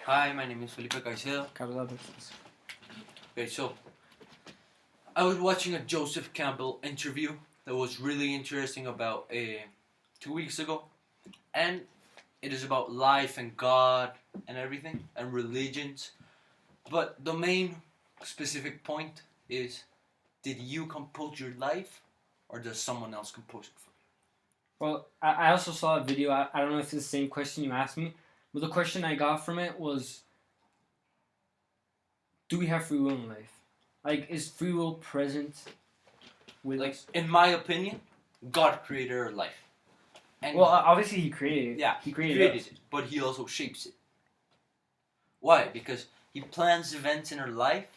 Hi, my name is Felipe Caicedo. Carlos. Okay, so I was watching a Joseph Campbell interview that was really interesting about 2 weeks ago, and it is about life and God and everything and religions. But the main specific point is: did you compose your life, or does someone else compose it for Well, I also saw a video. I don't know if it's the same question you asked me, but the question I got from it was, do we have free will in life? Like, is free will present with you? Like, us? in my opinion, God created our life. And Well, obviously he created it. yeah, he created us. it, but he also shapes it. Why? Because he plans events in our life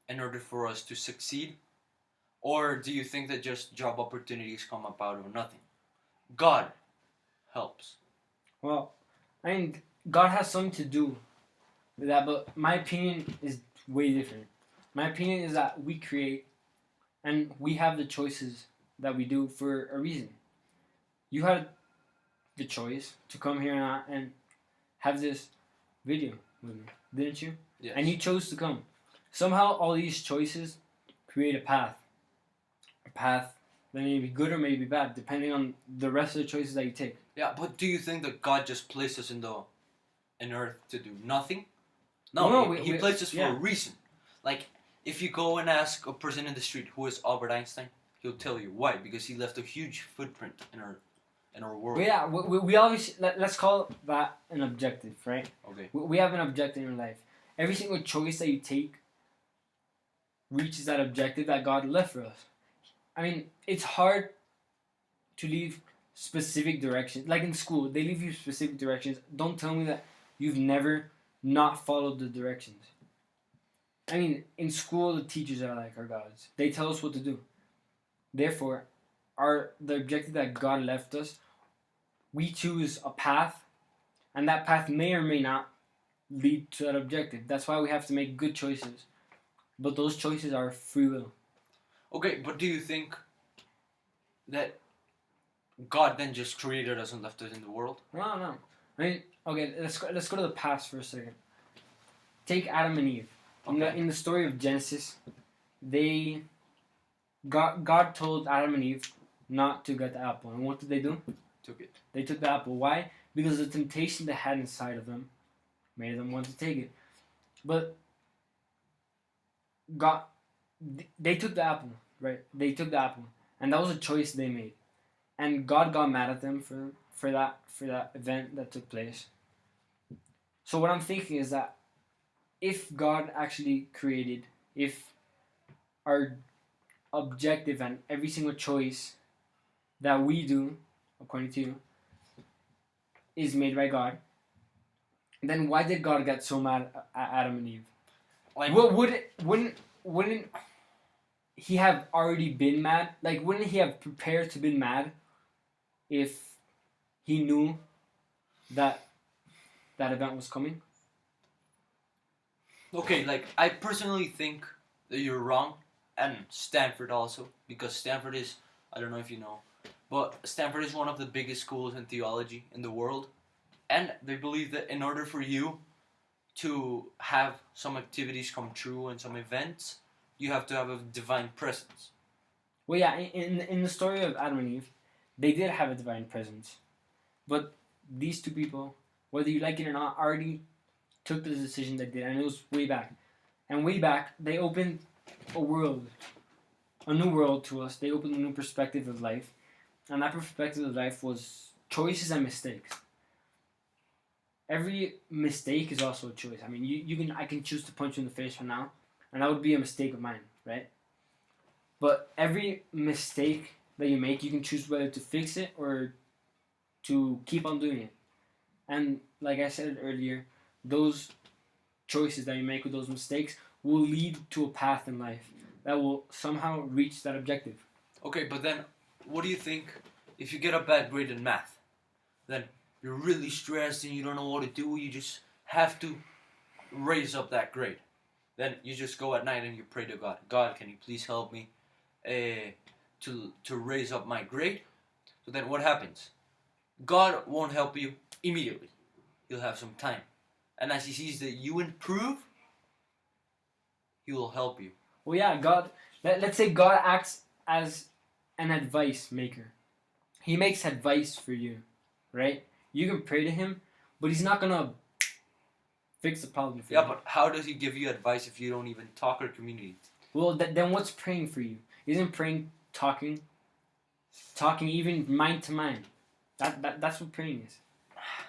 in order for us to succeed? Or do you think that just job opportunities come up out of nothing? God helps. Well, I mean, God has something to do with that, but my opinion is way different. My opinion is that we create, and we have the choices that we do for a reason. You had the choice to come here and have this video with me, didn't you? Yes. And you chose to come. Somehow, all these choices create a path. A path that may be good or may be bad, depending on the rest of the choices that you take. Yeah, but do you think that God just placed us in earth to do nothing? Well, No, no, he placed us for yeah. a reason. Like, if you go and ask a person in the street who is Albert Einstein, he'll tell you why. Because he left a huge footprint in our world. Well, yeah, we always let's call that an objective, right? Okay. We have an objective in life. Every single choice that you take reaches that objective that God left for us. I mean, it's hard to leave specific directions. Like in school, they leave you specific directions. Don't tell me that you've never not followed the directions. I mean, in school, the teachers are like our gods. They tell us what to do. Therefore, the objective that God left us, we choose a path, and that path may or may not lead to that objective. That's why we have to make good choices. But those choices are free will. Okay, but do you think that God then just created us and left us in the world? No. I mean, okay, let's go to the past for a second. Take Adam and Eve. Okay. In the story of Genesis, God told Adam and Eve not to get the apple, and what did they do? Took it. They took the apple. Why? Because the temptation they had inside of them made them want to take it. But God, they took the apple, right? They took the apple, and that was a choice they made, and God got mad at them for that event that took place. So what I'm thinking is that if God actually created, if our objective and every single choice that we do, according to you, is made by God, then why did God get so mad at Adam and Eve? Like, Wouldn't he have already been mad? Like, wouldn't he have prepared to be mad if he knew that event was coming? okay, like, I personally think that you're wrong, and Stanford also, because Stanford is, I don't know if you know, but Stanford is one of the biggest schools in theology in the world, and they believe that in order for you to have some activities come true and some events, you have to have a divine presence. Well, yeah, in the story of Adam and Eve, they did have a divine presence, but these two people, whether you like it or not, already took the decision they did, and it was way back. And way back, they opened a new world to us. They opened a new perspective of life, and that perspective of life was choices and mistakes. Every mistake is also a choice. I mean, I can choose to punch you in the face from now, and that would be a mistake of mine, right? But every mistake that you make, you can choose whether to fix it or to keep on doing it. And like I said earlier, those choices that you make with those mistakes will lead to a path in life that will somehow reach that objective. Okay, but then what do you think if you get a bad grade in math? Then you're really stressed and you don't know what to do. You just have to raise up that grade. Then you just go at night and you pray to God. God, can you please help me to raise up my grade? So then what happens? God won't help you immediately. He'll have some time. and as he sees that you improve, he will help you. Well, yeah, God. Let's say God acts as an advice maker. He makes advice for you, right? You can pray to him, but he's not gonna fix the problem for you. Yeah, but how does he give you advice if you don't even talk or communicate? Well, then what's praying for you? Isn't praying talking even mind to mind? That's what praying is.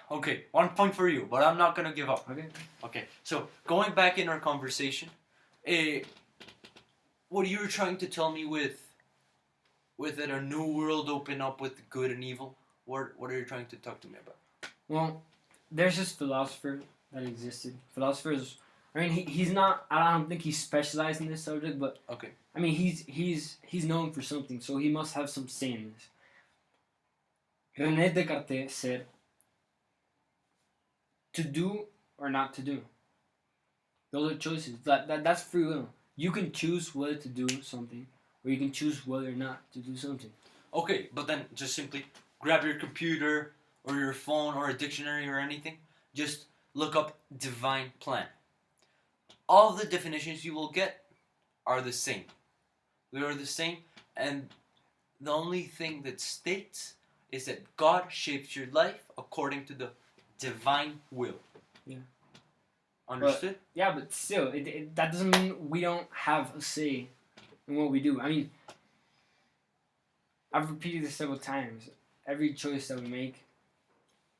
Okay, 1 point for you, but I'm not gonna give up. Okay. Okay, so going back in our conversation, what you were trying to tell me with that a new world open up with good and evil, what are you trying to talk to me about? Well, there's this philosopher that existed. Philosophers. I mean, he's not. I don't think he's specialized in this subject, but Okay. I mean, he's known for something, so he must have some say in this. René Descartes said, "To do or not to do. Those are choices. That's free will. You can choose whether to do something, or you can choose whether or not to do something." Okay, but then just simply grab your computer or your phone or a dictionary or anything. Just look up divine plan. All the definitions you will get are the same. They are the same, and the only thing that states is that God shapes your life according to the divine will. Yeah. Understood? Yeah, but still, that doesn't mean we don't have a say in what we do. I mean, I've repeated this several times. Every choice that we make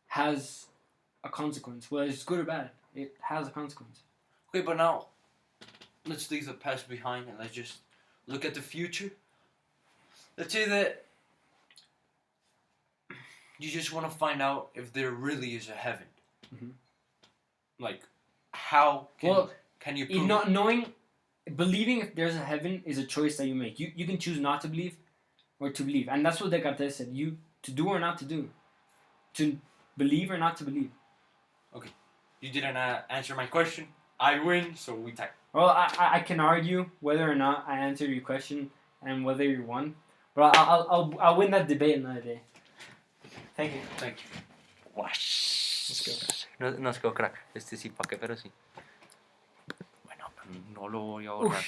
has a consequence. Whether it's good or bad, it has a consequence. Okay, but now let's leave the past behind and let's just look at the future. Let's say that you just want to find out if there really is a heaven. Mhm. Like, how can you prove it? Believing if there's a heaven is a choice that you make. You can choose not to believe or to believe. And that's what Descartes said. To do or not to do. To believe or not to believe. You didn't answer my question. I win, so we tie. Well, I can argue whether or not I answered your question and whether you won. But I'll win that debate another day. Thank you. Thank you. Wash. No, nos quedó crack. Este sí, ¿para qué? Pero sí. Bueno, no lo voy a borrar.